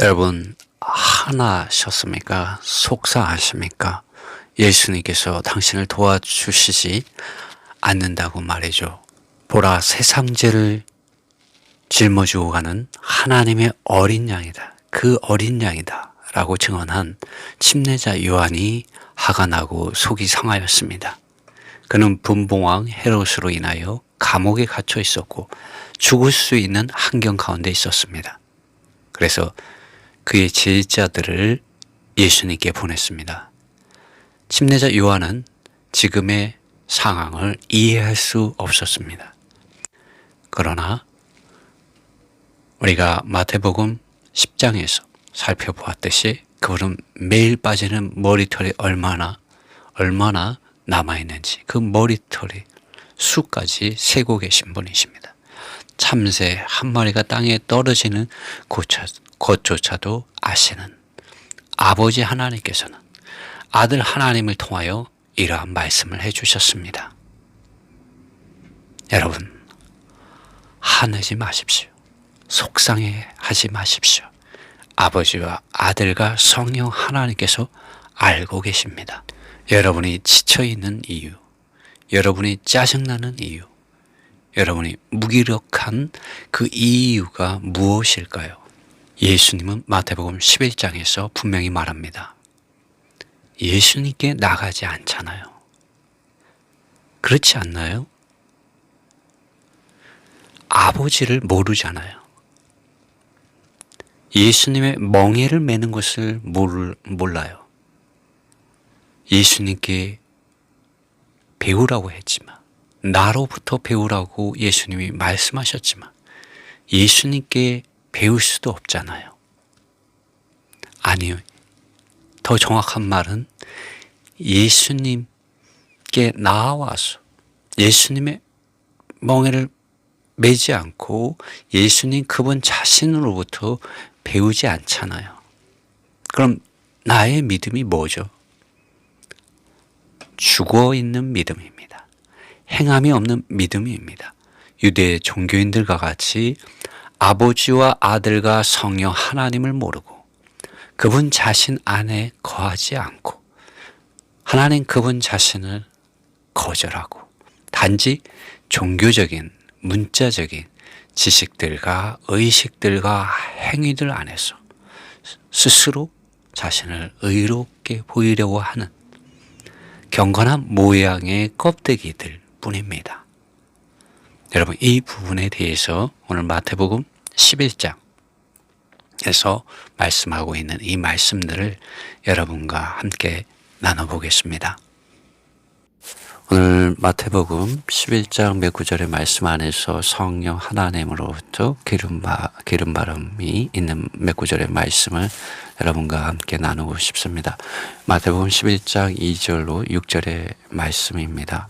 여러분, 화나셨습니까? 속상하십니까? 예수님께서 당신을 도와주시지 않는다고 말이죠. 보라, 세상 죄를 짊어지고 가는 하나님의 어린 양이다. 그 어린 양이다. 라고 증언한 침례자 요한이 화가 나고 속이 상하였습니다. 그는 분봉왕 헤롯으로 인하여 감옥에 갇혀 있었고 죽을 수 있는 환경 가운데 있었습니다. 그래서 그의 제자들을 예수님께 보냈습니다. 침례자 요한은 지금의 상황을 이해할 수 없었습니다. 그러나 우리가 마태복음 10장에서 살펴보았듯이 그분은 매일 빠지는 머리털이 얼마나 남아있는지 그 머리털이 수까지 세고 계신 분이십니다. 참새 한 마리가 땅에 떨어지는 것조차도 아시는 아버지 하나님께서는 아들 하나님을 통하여 이러한 말씀을 해주셨습니다. 여러분, 화내지 마십시오. 속상해하지 마십시오. 아버지와 아들과 성령 하나님께서 알고 계십니다. 여러분이 지쳐있는 이유, 여러분이 짜증나는 이유, 여러분이 무기력한 그 이유가 무엇일까요? 예수님은 마태복음 11장에서 분명히 말합니다. 예수님께 나가지 않잖아요. 그렇지 않나요? 아버지를 모르잖아요. 예수님의 멍에를 매는 것을 몰라요. 예수님께 배우라고 했지만, 나로부터 배우라고 예수님이 말씀하셨지만 예수님께 배울 수도 없잖아요. 아니요. 더 정확한 말은 예수님께 나와서 예수님의 멍에를 매지 않고 예수님 그분 자신으로부터 배우지 않잖아요. 그럼 나의 믿음이 뭐죠? 죽어있는 믿음입니다. 행함이 없는 믿음입니다. 유대 종교인들과 같이 아버지와 아들과 성령 하나님을 모르고 그분 자신 안에 거하지 않고 하나님 그분 자신을 거절하고 단지 종교적인 문자적인 지식들과 의식들과 행위들 안에서 스스로 자신을 의롭게 보이려고 하는 경건한 모양의 껍데기들 뿐입니다. 여러분, 이 부분에 대해서 오늘 마태복음 11장에서 말씀하고 있는 이 말씀들을 여러분과 함께 나눠보겠습니다. 오늘 마태복음 11장 몇 구절의 말씀 안에서 성령 하나님으로부터 기름 바람이 있는 몇 구절의 말씀을 여러분과 함께 나누고 싶습니다. 마태복음 11장 2절로 6절의 말씀입니다.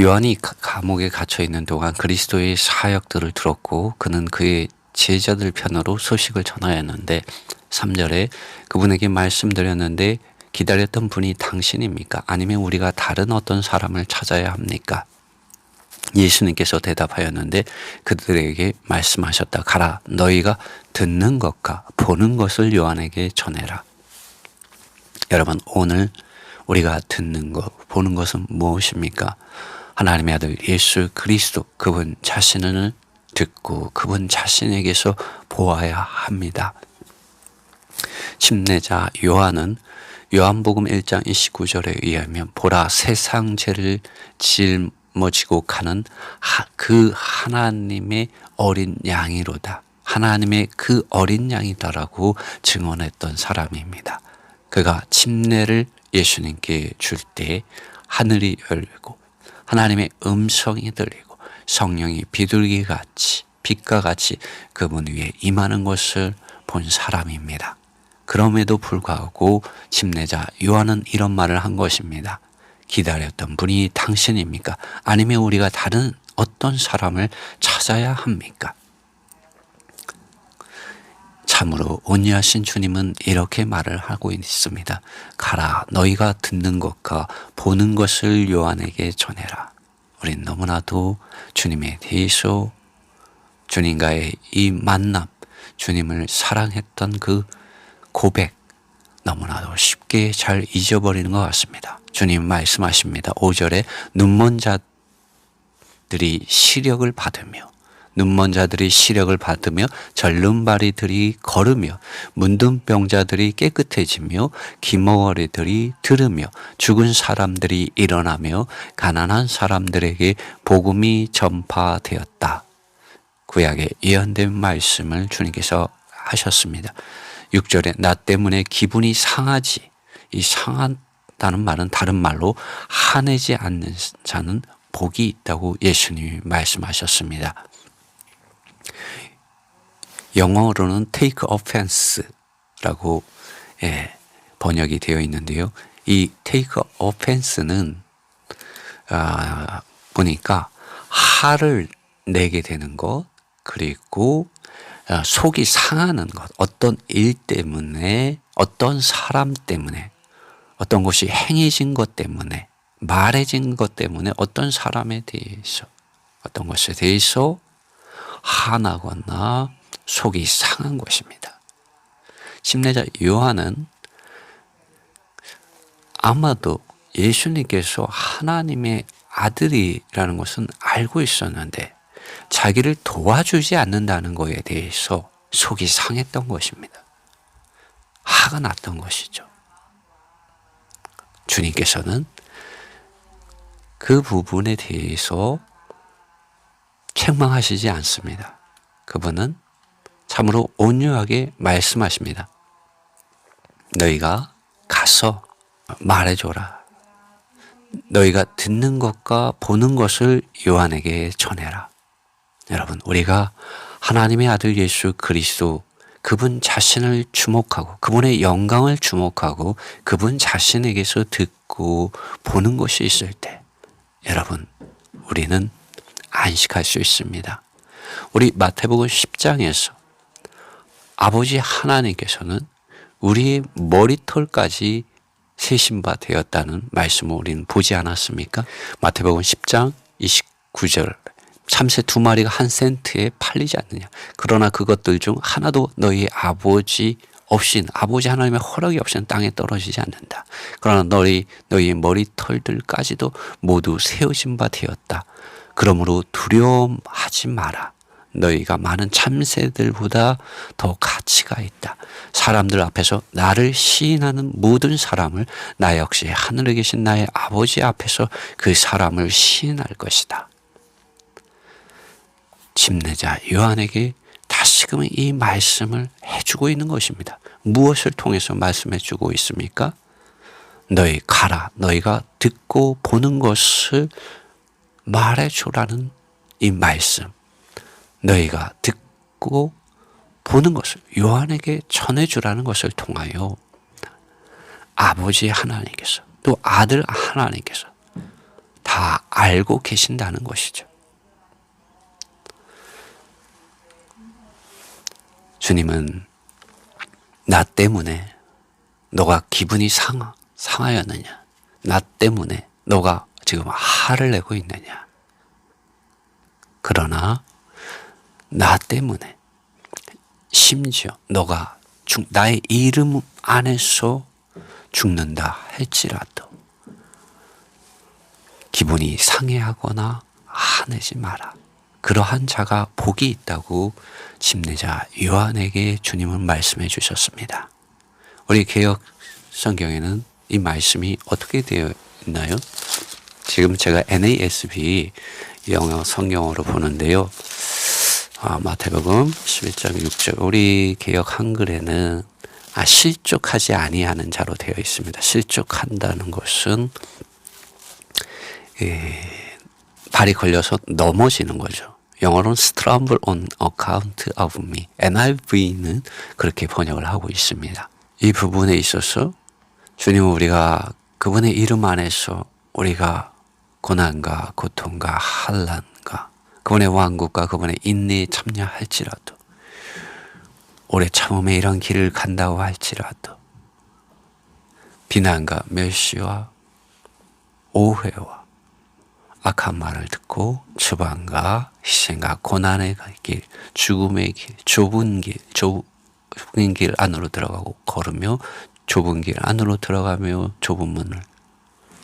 요한이 감옥에 갇혀 있는 동안 그리스도의 사역들을 들었고 그는 그의 제자들 편으로 소식을 전하였는데 3절에 그분에게 말씀드렸는데 기다렸던 분이 당신입니까? 아니면 우리가 다른 어떤 사람을 찾아야 합니까? 예수님께서 대답하였는데 그들에게 말씀하셨다. 가라, 너희가 듣는 것과 보는 것을 요한에게 전해라. 여러분, 오늘 우리가 듣는 것, 보는 것은 무엇입니까? 하나님의 아들 예수 그리스도 그분 자신을 듣고 그분 자신에게서 보아야 합니다. 침례자 요한은 요한복음 1장 29절에 의하면 보라, 세상 죄를 짊어지고 가는 그 하나님의 어린 양이로다. 하나님의 그 어린 양이다라고 증언했던 사람입니다. 그가 침례를 예수님께 줄 때 하늘이 열리고 하나님의 음성이 들리고 성령이 비둘기같이 빛과 같이 그분 위에 임하는 것을 본 사람입니다. 그럼에도 불구하고 침례자 요한은 이런 말을 한 것입니다. 기다렸던 분이 당신입니까? 아니면 우리가 다른 어떤 사람을 찾아야 합니까? 참으로 온유하신 주님은 이렇게 말을 하고 있습니다. 가라, 너희가 듣는 것과 보는 것을 요한에게 전해라. 우린 너무나도 주님에 대해서 주님과의 이 만남, 주님을 사랑했던 그 고백 너무나도 쉽게 잘 잊어버리는 것 같습니다. 주님 말씀하십니다. 5절에 눈먼 자들이 시력을 받으며 눈먼 자들이 시력을 받으며 절름발이들이 걸으며 문둥병자들이 깨끗해지며 기머거리들이 들으며 죽은 사람들이 일어나며 가난한 사람들에게 복음이 전파되었다. 구약에 예언된 말씀을 주님께서 하셨습니다. 6절에 나 때문에 기분이 상하지. 이 상하다는 말은 다른 말로 화내지 않는 자는 복이 있다고 예수님이 말씀하셨습니다. 영어로는 take offense라고 번역이 되어 있는데요. 이 take offense는 보니까 화를 내게 되는 것, 그리고 속이 상하는 것, 어떤 일 때문에, 어떤 사람 때문에, 어떤 것이 행해진 것 때문에, 말해진 것 때문에 어떤 사람에 대해서, 어떤 것에 대해서 화나거나 속이 상한 것입니다. 침례자 요한은 아마도 예수님께서 하나님의 아들이라는 것은 알고 있었는데 자기를 도와주지 않는다는 것에 대해서 속이 상했던 것입니다. 화가 났던 것이죠. 주님께서는 그 부분에 대해서 책망하시지 않습니다. 그분은 참으로 온유하게 말씀하십니다. 너희가 가서 말해줘라. 너희가 듣는 것과 보는 것을 요한에게 전해라. 여러분, 우리가 하나님의 아들 예수 그리스도 그분 자신을 주목하고 그분의 영광을 주목하고 그분 자신에게서 듣고 보는 것이 있을 때 여러분, 우리는 안식할 수 있습니다. 우리 마태복음 10장에서 아버지 하나님께서는 우리의 머리털까지 세신 바 되었다는 말씀을 우리는 보지 않았습니까? 마태복음 10장 29절 참새 2마리가 1센트에 팔리지 않느냐. 그러나 그것들 중 하나도 너희 아버지 없인 아버지 하나님의 허락이 없이는 땅에 떨어지지 않는다. 그러나 너희의 머리털들까지도 모두 세워진 바 되었다. 그러므로 두려움하지 마라. 너희가 많은 참새들보다 더 가치가 있다. 사람들 앞에서 나를 시인하는 모든 사람을 나 역시 하늘에 계신 나의 아버지 앞에서 그 사람을 시인할 것이다. 침례자 요한에게 다시금 이 말씀을 해주고 있는 것입니다. 무엇을 통해서 말씀해주고 있습니까? 너희 가라. 너희가 듣고 보는 것을 말해주라는 이 말씀. 너희가 듣고 보는 것을 요한에게 전해주라는 것을 통하여 아버지 하나님께서 또 아들 하나님께서 다 알고 계신다는 것이죠. 주님은 나 때문에 너가 기분이 상하였느냐? 나 때문에 너가 지금 화를 내고 있느냐? 그러나 나 때문에 심지어 너가 나의 이름 안에서 죽는다 할지라도 기분이 상해하거나 화내지 마라. 그러한 자가 복이 있다고 침례자 요한에게 주님은 말씀해 주셨습니다. 우리 개역 성경에는 이 말씀이 어떻게 되어 있나요? 지금 제가 NASB 영어 성경으로 보는데요. 마태복음 11장 6절 우리 개역 한글에는 실족하지 아니하는 자로 되어 있습니다. 실족한다는 것은 발이 걸려서 넘어지는 거죠. 영어로는 stumble on account of me. NIV는 그렇게 번역을 하고 있습니다. 이 부분에 있어서 주님은 우리가 그분의 이름 안에서 우리가 고난과 고통과 환난과 그분의 왕국과 그분의 인내에 참여할지라도 오래 참음에 이런 길을 간다고 할지라도 비난과 멸시와 오해와 악한 말을 듣고 처방과 희생과 고난의 길, 죽음의 길, 좁은 길 안으로 들어가고 걸으며 좁은 길 안으로 들어가며 좁은 문을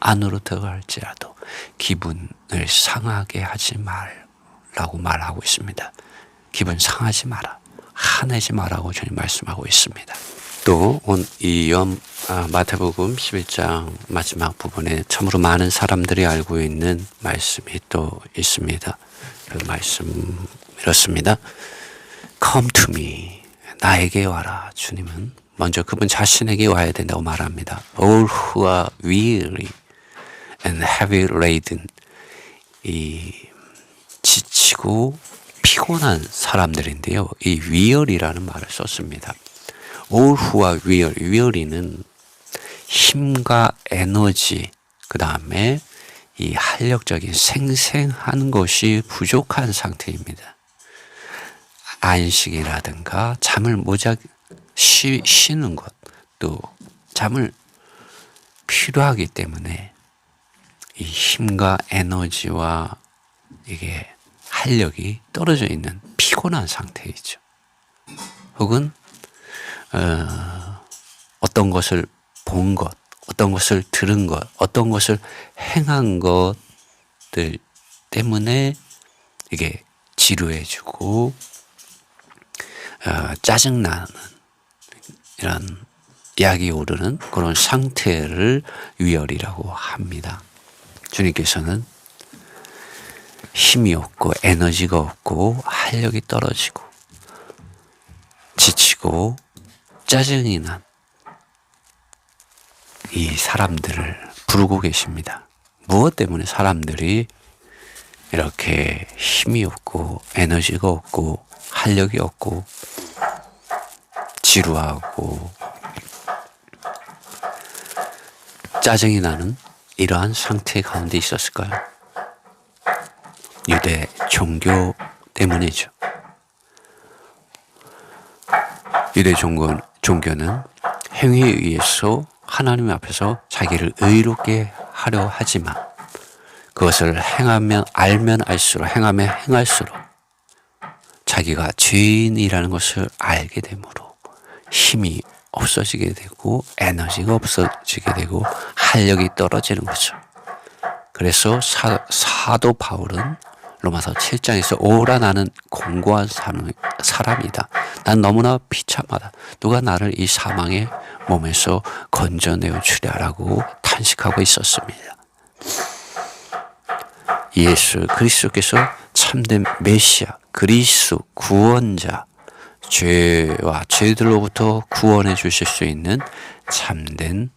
안으로 들어갈지라도 기분을 상하게 하지 말라고 말하고 있습니다. 기분 상하지 마라. 화내지 마라고 주님 말씀하고 있습니다. 또 이 마태복음 11장 마지막 부분에 참으로 많은 사람들이 알고 있는 말씀이 또 있습니다. 그 말씀 이렇습니다. Come to me. 나에게 와라. 주님은 먼저 그분 자신에게 와야 된다고 말합니다. All who are weary and heavy laden. 이 지치고 피곤한 사람들인데요. 이 weary라는 말을 썼습니다. All who are weary. weary는 힘과 에너지, 그 다음에 이 활력적인 생생한 것이 부족한 상태입니다. 안식이라든가 잠을 쉬는 것, 또 잠을 필요하기 때문에 이 힘과 에너지와 이게 활력이 떨어져 있는 피곤한 상태이죠. 혹은 어떤 것을 본 것, 어떤 것을 들은 것, 어떤 것을 행한 것들 때문에 이게 지루해지고 짜증나는 이런 약이 오르는 그런 상태를 위열이라고 합니다. 주님께서는 힘이 없고 에너지가 없고 활력이 떨어지고 지치고 짜증이 난 이 사람들을 부르고 계십니다. 무엇 때문에 사람들이 이렇게 힘이 없고 에너지가 없고 활력이 없고 지루하고 짜증이 나는 이러한 상태 가운데 있었을까요? 유대 종교 때문이죠. 유대 종교는 행위에 의해서 하나님 앞에서 자기를 의롭게 하려 하지만 그것을 알면 알수록 행하면 행할수록 자기가 죄인이라는 것을 알게 되므로 힘이 없어지게 되고 에너지가 없어지게 되고 활력이 떨어지는 거죠. 그래서 사도 바울은 로마서 7장에서 오라 나는 공고한 사람이다. 난 너무나 비참하다. 누가 나를 이 사망의 몸에서 건져내어 주랴라고 탄식하고 있었습니다. 예수 그리스도께서 참된 메시아, 그리스도 구원자, 죄와 죄들로부터 구원해 주실 수 있는 참된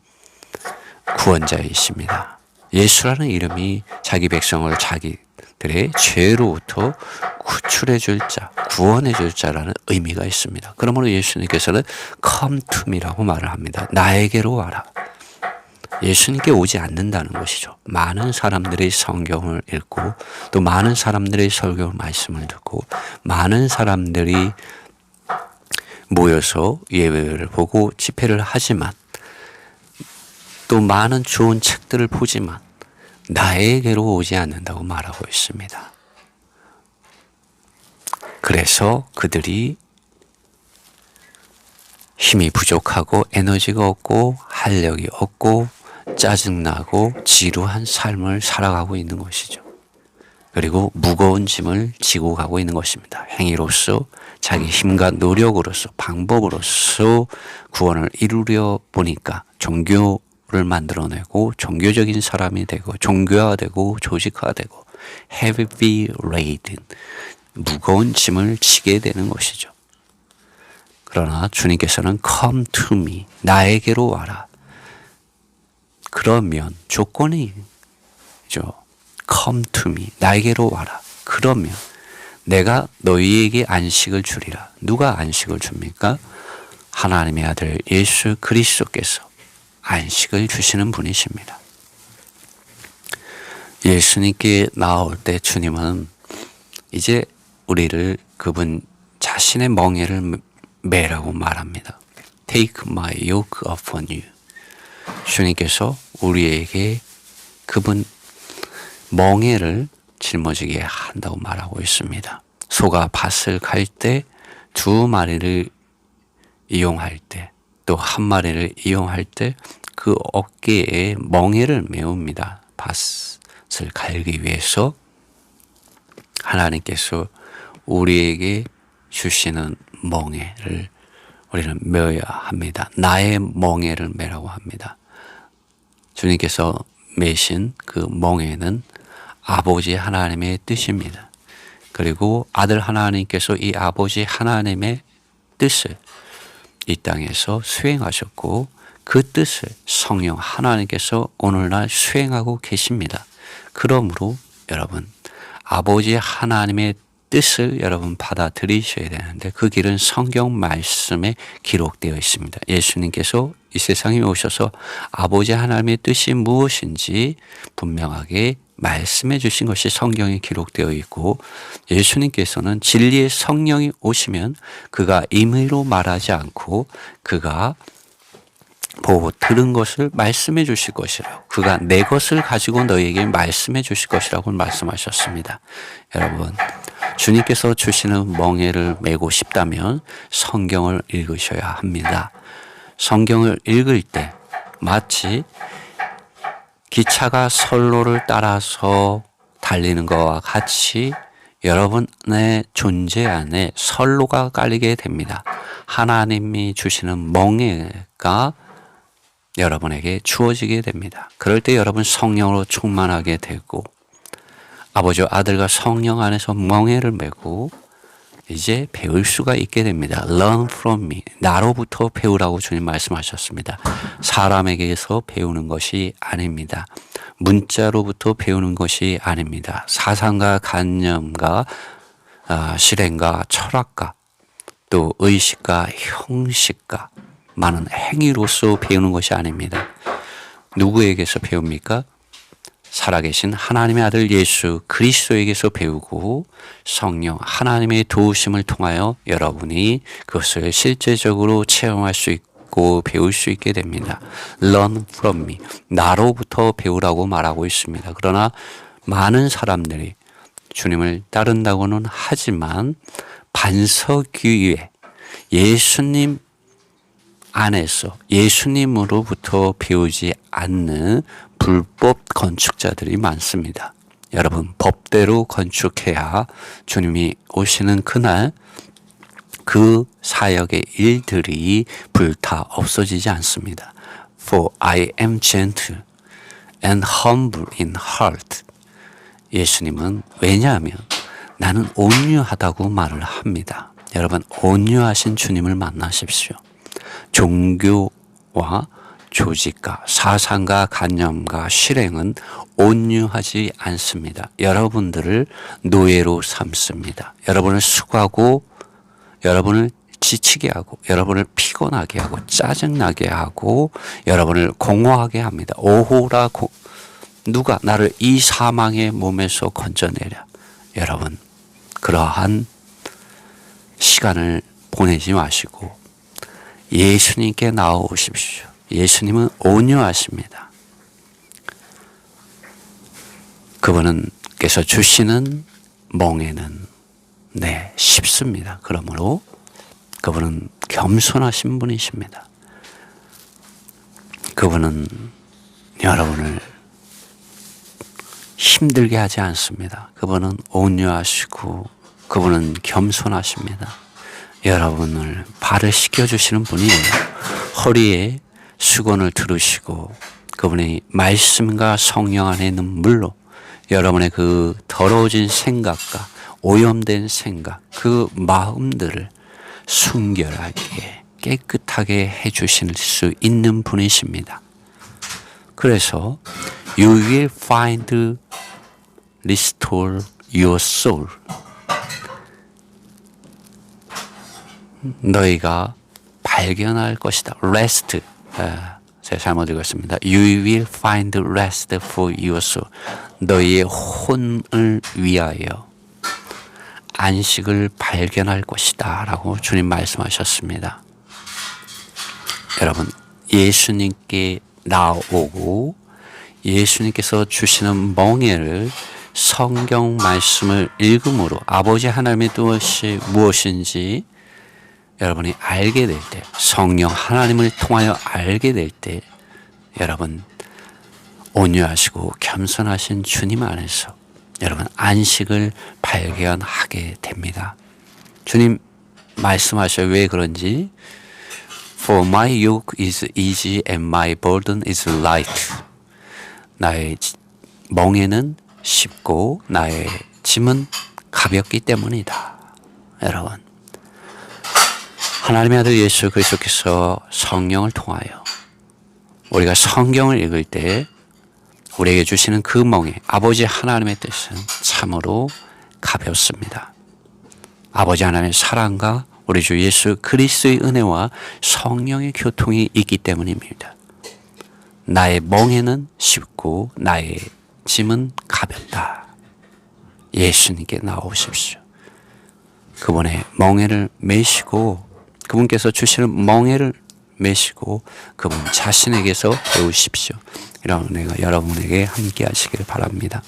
구원자이십니다. 예수라는 이름이 자기 백성을 자기들의 죄로부터 구출해 줄 자, 구원해 줄 자라는 의미가 있습니다. 그러므로 예수님께서는 come to me라고 말을 합니다. 나에게로 와라. 예수님께 오지 않는다는 것이죠. 많은 사람들이 성경을 읽고 또 많은 사람들이 설교 말씀을 듣고 많은 사람들이 모여서 예배를 보고 집회를 하지만 또 많은 좋은 책들을 보지만 나에게로 오지 않는다고 말하고 있습니다. 그래서 그들이 힘이 부족하고 에너지가 없고 활력이 없고 짜증나고 지루한 삶을 살아가고 있는 것이죠. 그리고 무거운 짐을 지고 가고 있는 것입니다. 행위로서 자기 힘과 노력으로서 방법으로서 구원을 이루려 보니까 종교를 만들어내고 종교적인 사람이 되고 종교화되고 조직화되고 heavy laden 무거운 짐을 지게 되는 것이죠. 그러나 주님께서는 come to me 나에게로 와라. 그러면 조건이 come to me 나에게로 와라. 그러면 내가 너희에게 안식을 주리라. 누가 안식을 줍니까? 하나님의 아들 예수 그리스도께서 안식을 주시는 분이십니다. 예수님께 나올 때 주님은 이제 우리를 그분 자신의 멍에를 매라고 말합니다. Take my yoke upon you. 주님께서 우리에게 그분 멍에를 짊어지게 한다고 말하고 있습니다. 소가 밭을 갈 때 두 마리를 이용할 때, 또 한 마리를 이용할 때 그 어깨에 멍에를 메웁니다. 밭을 갈기 위해서 하나님께서 우리에게 주시는 멍에를 우리는 메어야 합니다. 나의 멍에를 메라고 합니다. 주님께서 메신 그 멍에는 아버지 하나님의 뜻입니다. 그리고 아들 하나님께서 이 아버지 하나님의 뜻을 이 땅에서 수행하셨고 그 뜻을 성령 하나님께서 오늘날 수행하고 계십니다. 그러므로 여러분 아버지 하나님의 뜻을 여러분 받아들이셔야 되는데 그 길은 성경 말씀에 기록되어 있습니다. 예수님께서 이 세상에 오셔서 아버지 하나님의 뜻이 무엇인지 분명하게 말씀해 주신 것이 성경에 기록되어 있고 예수님께서는 진리의 성령이 오시면 그가 임의로 말하지 않고 그가 보고 들은 것을 말씀해 주실 것이라고 그가 내 것을 가지고 너에게 말씀해 주실 것이라고 말씀하셨습니다. 여러분 주님께서 주시는 멍에를 메고 싶다면 성경을 읽으셔야 합니다. 성경을 읽을 때 마치 기차가 선로를 따라서 달리는 것과 같이 여러분의 존재 안에 선로가 깔리게 됩니다. 하나님이 주시는 멍에가 여러분에게 주어지게 됩니다. 그럴 때 여러분 성령으로 충만하게 되고 아버지와 아들과 성령 안에서 멍에를 메고 이제 배울 수가 있게 됩니다. Learn from me. 나로부터 배우라고 주님 말씀하셨습니다. 사람에게서 배우는 것이 아닙니다. 문자로부터 배우는 것이 아닙니다. 사상과 관념과 실행과 철학과 또 의식과 형식과 많은 행위로서 배우는 것이 아닙니다. 누구에게서 배웁니까? 살아계신 하나님의 아들 예수 그리스도에게서 배우고 성령 하나님의 도우심을 통하여 여러분이 그것을 실제적으로 체험할 수 있고 배울 수 있게 됩니다. Learn from me. 나로부터 배우라고 말하고 있습니다. 그러나 많은 사람들이 주님을 따른다고는 하지만 반석위에 예수님 안에서 예수님으로부터 배우지 않는 불법 건축자들이 많습니다. 여러분 법대로 건축해야 주님이 오시는 그날 그 사역의 일들이 불타 없어지지 않습니다. For I am gentle and humble in heart. 예수님은 왜냐하면 나는 온유하다고 말을 합니다. 여러분 온유하신 주님을 만나십시오. 종교와 조직과 사상과 관념과 실행은 온유하지 않습니다. 여러분들을 노예로 삼습니다. 여러분을 수고하고 여러분을 지치게 하고 여러분을 피곤하게 하고 짜증나게 하고 여러분을 공허하게 합니다. 오호라 누가 나를 이 사망의 몸에서 건져내랴. 여러분 그러한 시간을 보내지 마시고 예수님께 나오십시오. 예수님은 온유하십니다. 그분께서 주시는 멍에는 쉽습니다. 그러므로 그분은 겸손하신 분이십니다. 그분은 여러분을 힘들게 하지 않습니다. 그분은 온유하시고 그분은 겸손하십니다. 여러분을 발을 씻겨주시는 분이에요. 허리에 수건을 두르시고 그분의 말씀과 성령 안에 있는 물로 여러분의 그 더러워진 생각과 오염된 생각, 그 마음들을 순결하게 깨끗하게 해주실 수 있는 분이십니다. 그래서 You will find restore your soul. 너희가 발견할 것이다. Rest. 제가 잘못 읽었습니다. You will find rest for your soul. 너희의 혼을 위하여 안식을 발견할 것이다 라고 주님 말씀하셨습니다. 여러분 예수님께 나오고 예수님께서 주시는 멍에를 성경 말씀을 읽음으로 아버지 하나님의 뜻이 무엇인지 여러분이 알게 될 때, 성령 하나님을 통하여 알게 될 때 여러분 온유하시고 겸손하신 주님 안에서 여러분 안식을 발견하게 됩니다. 주님 말씀하셔요. 왜 그런지 For my yoke is easy and my burden is light. 나의 멍에는 쉽고 나의 짐은 가볍기 때문이다. 여러분 하나님의 아들 예수 그리스도께서 성령을 통하여 우리가 성경을 읽을 때 우리에게 주시는 그 멍에 아버지 하나님의 뜻은 참으로 가볍습니다. 아버지 하나님의 사랑과 우리 주 예수 그리스도의 은혜와 성령의 교통이 있기 때문입니다. 나의 멍에는 쉽고 나의 짐은 가볍다. 예수님께 나오십시오. 그분의 멍에를 메시고 그분께서 주시는 멍에를 메시고 그분 자신에게서 배우십시오. 이런 은혜가 여러분에게 함께 하시길 바랍니다.